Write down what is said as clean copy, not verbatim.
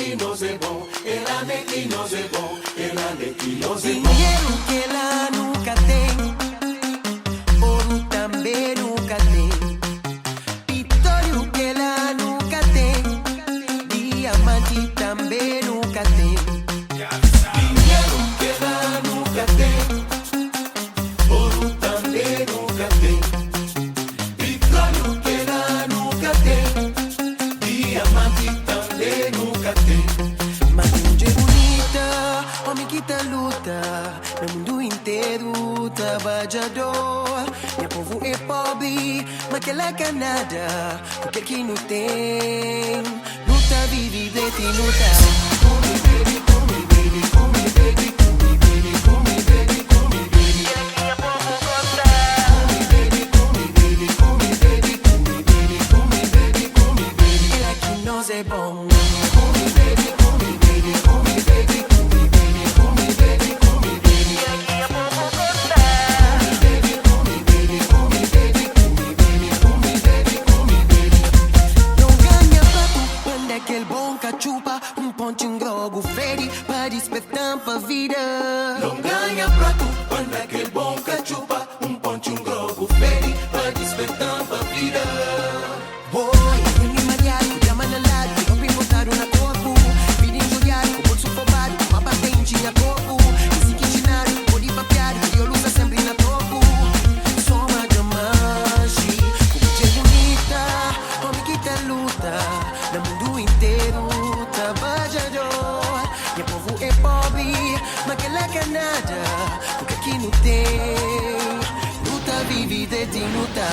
nequinos é bom, ela nequinos é bom, ela nequinos é bom. Dinheiro que ela nunca tem, ouro também nunca tem. Petróleo que ela nunca tem, diamante também nunca tem. Dinheiro que ela nunca tem, ouro também nunca tem. Petróleo que ela nunca tem, diamante também nunca tem. Mas tem mulher bonita, homem que tá luta, no mundo inteiro trabalhador. Meu povo é pobre, mas que ela quer nada, porque que não tem. Luta, vive, dete, luta. Come baby, come baby, come baby, come baby, come baby, come baby. Meu povo gosta. Come baby, come baby, come baby, come baby, come baby, come baby. Ela que nós é bom. Come baby, come baby, come baby, come baby, come baby, come baby. Meu povo gosta. Baby, come baby, come baby, come baby, come baby, come baby. Não ganha papo quando aquele bom cachupa, pontinho grogo fede pra despertar pra vida. Não ganha prato quando aquele bom cachupa, pontinho grogo fede pra despertar pra vida. Boy, quindi mariato, chiamano all'altro, non primo stare una corpo. Vedi ingiuriare, con bolso fobato, ma parte in cina corpo. E si chicinare, un po' di pappiare, io lo sa sempre in a corpo. Insomma, giammasci, come c'è bonita, come chi te luta, nel mondo intero, trabalhador. Meu povo é pobre, mas que ela quer nada, porque aqui não tem. Luta, vive, dete, luta.